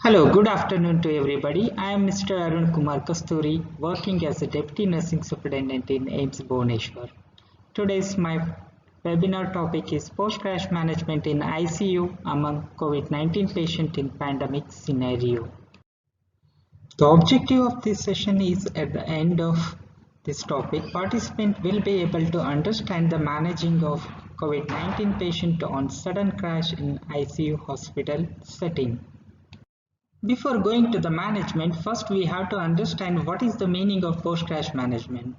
Hello, good afternoon to everybody. I am Mr. Arun Kumar Kasturi, working as a Deputy Nursing Superintendent in AIIMS Bhubaneswar. Today's my webinar topic is post-crash management in ICU among COVID-19 patient in pandemic scenario. The objective of this session is at the end of this topic, participant will be able to understand the managing of COVID-19 patient on sudden crash in ICU hospital setting. Before going to the management, first we have to understand what is the meaning of post-crash management.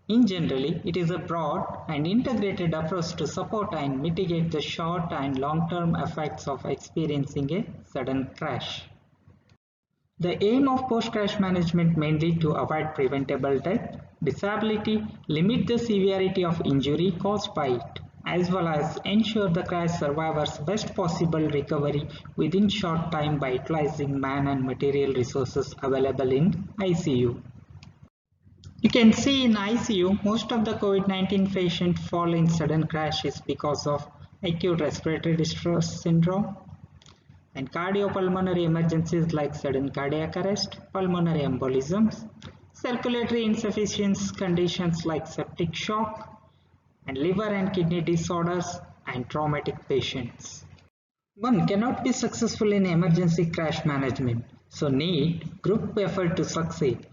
In generally, it is a broad and integrated approach to support and mitigate the short and long-term effects of experiencing a sudden crash. The aim of post-crash management mainly to avoid preventable death, disability, limit the severity of injury caused by it, as well as ensure the crash survivors best possible recovery within short time by utilizing man and material resources available in ICU. You can see in ICU, most of the COVID-19 patients fall in sudden crashes because of acute respiratory distress syndrome and cardiopulmonary emergencies like sudden cardiac arrest, pulmonary embolisms, circulatory insufficiency conditions like septic shock, and liver and kidney disorders and traumatic patients. One cannot be successful in emergency crash management, so need group effort to succeed.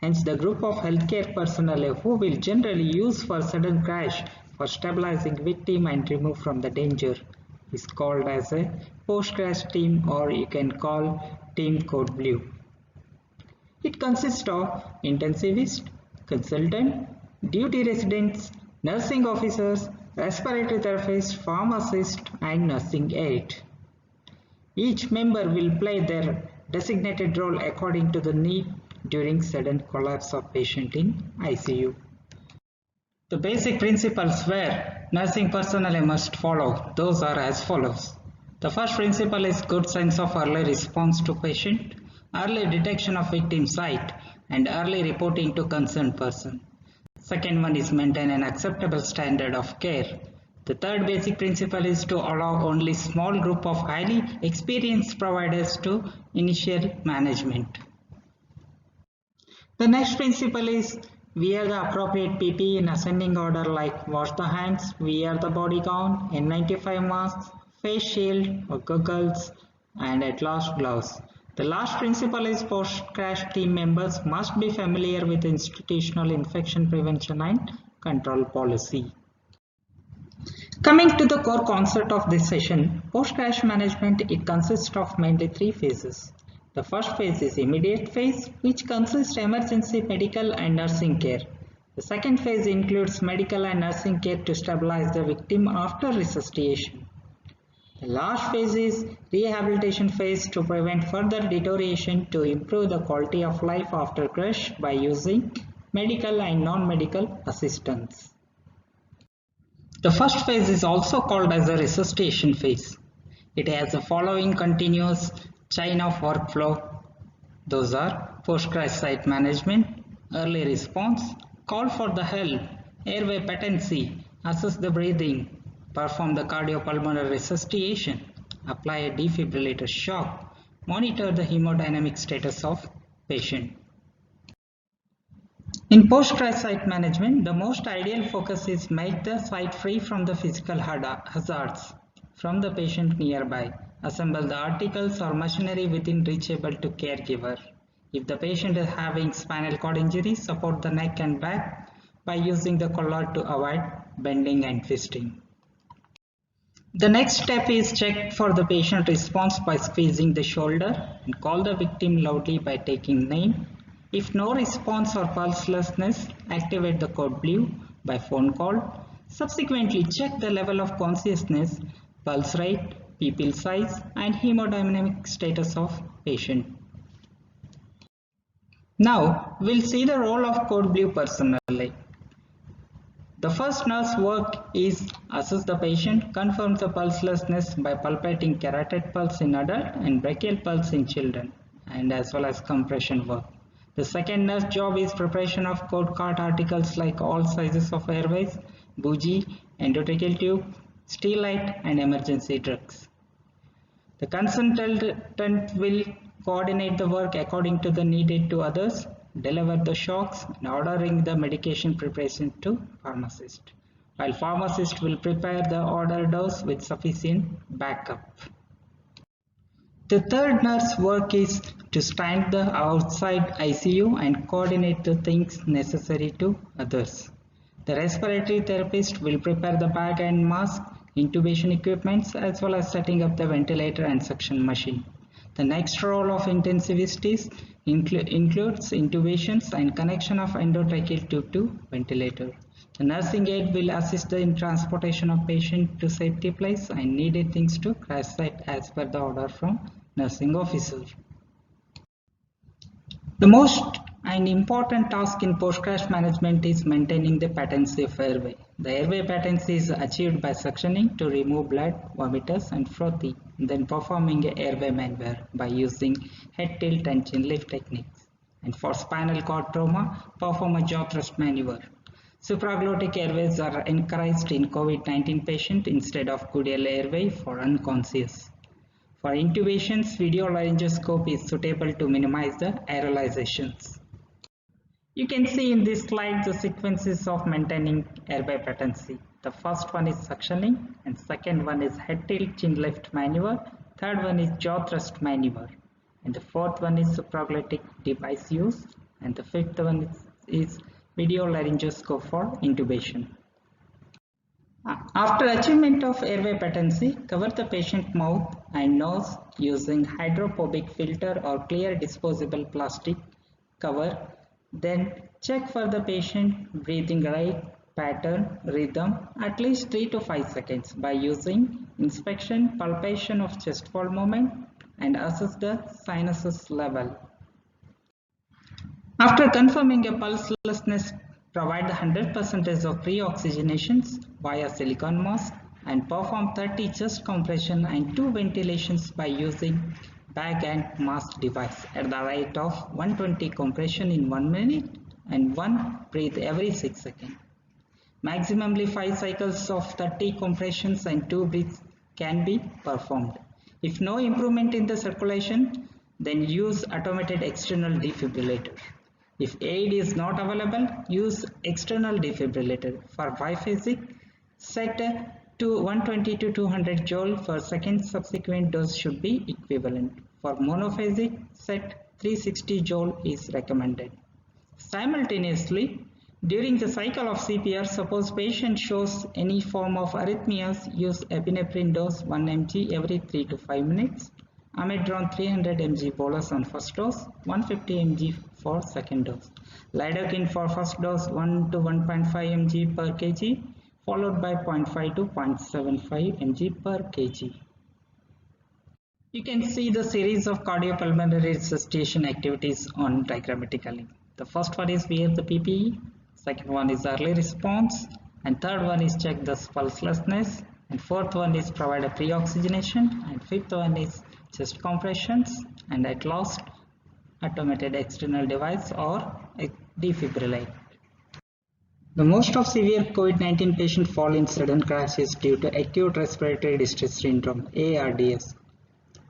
Hence, the group of healthcare personnel who will generally use for sudden crash for stabilizing victim and remove from the danger is called as a post-crash team, or you can call Team Code Blue. It consists of intensivist, consultant, duty residents, nursing officers, respiratory therapists, pharmacist, and nursing aide. Each member will play their designated role according to the need during sudden collapse of patient in ICU. The basic principles where nursing personnel must follow, those are as follows. The first principle is good sense of early response to patient, early detection of victim site, and early reporting to concerned person. Second one is maintain an acceptable standard of care. The third basic principle is to allow only small group of highly experienced providers to initial management. The next principle is wear the appropriate PPE in ascending order like wash the hands, wear the body gown, N95 masks, face shield or goggles, and at last gloves. The last principle is post-crash team members must be familiar with institutional infection prevention and control policy. Coming to the core concept of this session, post-crash management, it consists of mainly three phases. The first phase is immediate phase, which consists emergency medical and nursing care. The second phase includes medical and nursing care to stabilize the victim after resuscitation. The last phase is rehabilitation phase to prevent further deterioration to improve the quality of life after crash by using medical and non-medical assistance. The first phase is also called as a resuscitation phase. It has the following continuous chain of workflow. Those are post-crash site management, early response, call for the help, airway patency, assess the breathing, perform the cardiopulmonary resuscitation, apply a defibrillator shock, monitor the hemodynamic status of patient. In post-crash site management, the most ideal focus is make the site free from the physical hazards from the patient nearby. Assemble the articles or machinery within reachable to caregiver. If the patient is having spinal cord injury, support the neck and back by using the collar to avoid bending and twisting. The next step is check for the patient response by squeezing the shoulder and call the victim loudly by taking name. If no response or pulselessness, activate the code blue by phone call. Subsequently, check the level of consciousness, pulse rate, pupil size, and hemodynamic status of patient. Now, we'll see the role of code blue personnel. The first nurse work is assess the patient, confirm the pulselessness by palpating carotid pulse in adult and brachial pulse in children, and as well as compression work. The second nurse job is preparation of code card articles like all sizes of airways, bougie, endotracheal tube, steelite, and emergency drugs. The consultant will coordinate the work according to the needed to others, deliver the shocks, and ordering the medication preparation to pharmacist, while pharmacist will prepare the order dose with sufficient backup. The third nurse work is to stand the outside ICU and coordinate the things necessary to others. The respiratory therapist will prepare the bag and mask, intubation equipments, as well as setting up the ventilator and suction machine. The next role of intensivists includes intubations and connection of endotracheal tube to ventilator. The nursing aide will assist in transportation of patient to safety place and needed things to crash site as per the order from nursing officer. The most and important task in post-crash management is maintaining the patency of airway. The airway patency is achieved by suctioning to remove blood, vomitus, and frothy, then performing a airway maneuver by using head tilt and chin lift techniques. And for spinal cord trauma, perform a jaw thrust maneuver. Supraglottic airways are encouraged in COVID-19 patient instead of Goodell airway for unconscious. For intubations, video laryngoscope is suitable to minimize the aerolizations. You can see in this slide the sequences of maintaining airway patency. The first one is suctioning, and second one is head tilt chin lift maneuver, third one is jaw thrust maneuver, and the fourth one is supraglottic device use, and the fifth one is video laryngoscope for intubation. After achievement of airway patency, cover the patient mouth and nose using hydrophobic filter or clear disposable plastic cover. Then check for the patient breathing rate, pattern, rhythm at least 3 to 5 seconds by using inspection, palpation of chest wall movement, and assess the sinuses level. After confirming a pulselessness, provide 100% of pre-oxygenations via silicone mask and perform 30 chest compression and 2 ventilations by using bag and mask device at the rate of 120 compression in 1 minute and 1 breath every 6 seconds. Maximally 5 cycles of 30 compressions and 2 breaths can be performed. If no improvement in the circulation, then use automated external defibrillator. If aid is not available, use external defibrillator. For biphasic, set to 120 to 200 joule per second. Subsequent dose should be equivalent. For monophasic, set 360 joule is recommended. Simultaneously, during the cycle of CPR, suppose patient shows any form of arrhythmias, use epinephrine dose 1 mg every 3 to 5 minutes. Amidron 300 mg bolus on first dose, 150 mg for second dose. Lidocaine for first dose 1 to 1.5 mg per kg, followed by 0.5 to 0.75 mg per kg. You can see the series of cardiopulmonary resuscitation activities on diagrammatically. The first one is wear the PPE, second one is early response, and third one is check the pulselessness, and fourth one is provide a pre-oxygenation, and fifth one is chest compressions, and at last automated external device or defibrillate. The most of severe COVID-19 patients fall in sudden crashes due to acute respiratory distress syndrome (ARDS).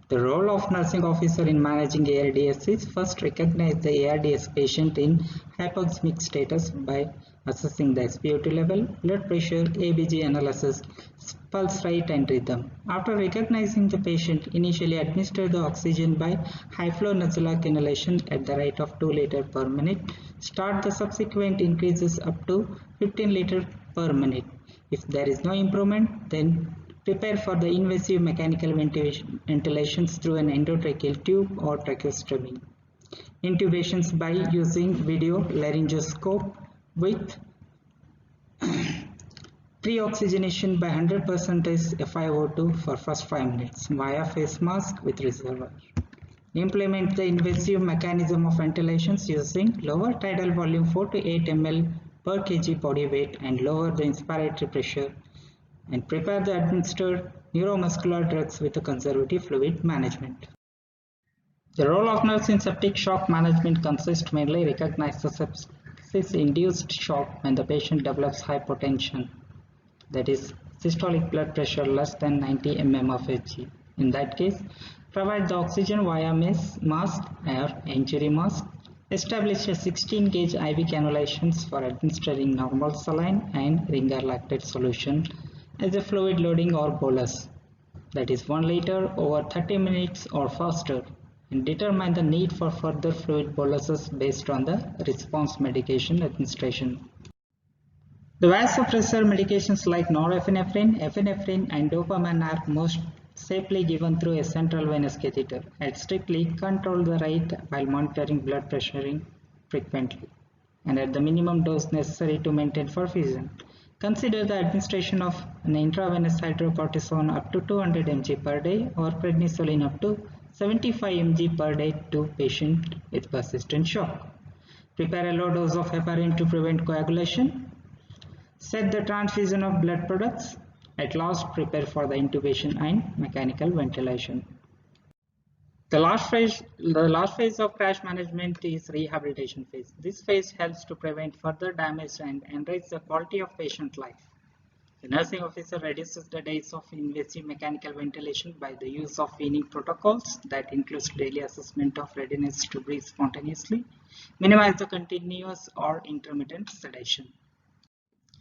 The role of nursing officer in managing ARDS is first recognize the ARDS patient in hypoxemic status by assessing the SpO2 level, blood pressure, ABG analysis, pulse rate and rhythm. After recognizing the patient, initially administer the oxygen by high flow nasal inhalation at the rate of 2 liters per minute. Start the subsequent increases up to 15 liters per minute. If there is no improvement, then prepare for the invasive mechanical ventilations through an endotracheal tube or tracheostomy. Intubations by using video laryngoscope with pre-oxygenation by 100% FiO2 for first 5 minutes via face mask with reservoir. Implement the invasive mechanism of ventilations using lower tidal volume 4 to 8 ml per kg body weight and lower the inspiratory pressure, and prepare the administered neuromuscular drugs with a conservative fluid management. The role of nurse in septic shock management consists mainly recognize the sepsis-induced shock when the patient develops hypotension, that is systolic blood pressure less than 90 mm of Hg. In that case, provide the oxygen via mask or injury mask. Establish a 16 gauge IV cannulations for administering normal saline and Ringer lactate solution as a fluid loading or bolus, that is 1 liter over 30 minutes or faster, and determine the need for further fluid boluses based on the response medication administration. The vasopressor medications like norepinephrine, epinephrine, and dopamine are most safely given through a central venous catheter and strictly control the rate while monitoring blood pressure frequently and at the minimum dose necessary to maintain perfusion. Consider the administration of an intravenous hydrocortisone up to 200 mg per day or prednisolone up to 75 mg per day to patient with persistent shock. Prepare a low dose of heparin to prevent coagulation. Set the transfusion of blood products. At last, prepare for the intubation and mechanical ventilation. The last phase of crash management is rehabilitation phase. This phase helps to prevent further damage and enrich the quality of patient life. The nursing officer reduces the days of invasive mechanical ventilation by the use of weaning protocols that includes daily assessment of readiness to breathe spontaneously, minimize the continuous or intermittent sedation.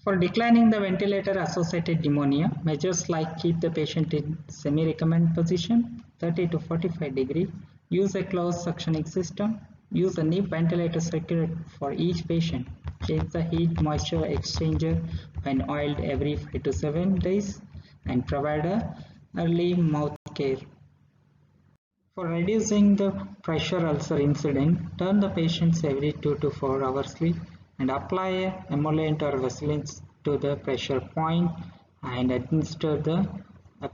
For declining the ventilator-associated pneumonia, measures like keep the patient in semi-recumbent position, 30 to 45 degree, use a closed suctioning system, use a NIP ventilator circuit for each patient, change the heat moisture exchanger when oiled every 5 to 7 days, and provide a early mouth care. For reducing the pressure ulcer incident, turn the patients every 2 to 4 hours and apply a emollient or Vaseline to the pressure point and administer the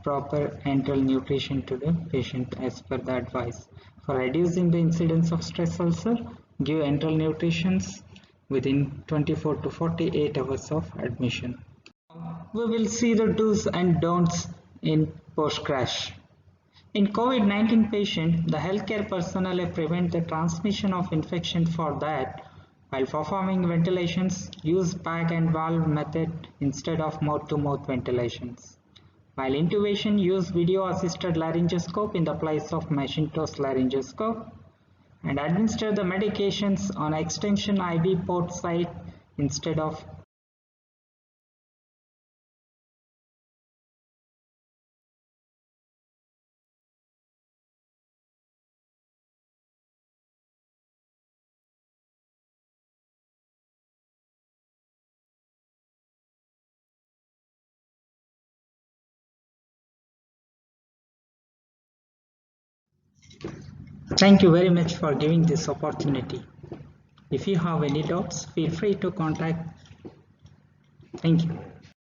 proper enteral nutrition to the patient as per the advice. For reducing the incidence of stress ulcer, give enteral nutrition within 24 to 48 hours of admission. We will see the do's and don'ts in post-crash. In COVID-19 patient, the healthcare personnel prevent the transmission of infection. For that, while performing ventilations, use bag and valve method instead of mouth-to-mouth ventilations. While intubation, use video-assisted laryngoscope in the place of Macintosh laryngoscope, and administer the medications on extension IV port site instead of Thank you very much for giving this opportunity. If you have any doubts, feel free to contact. Thank you.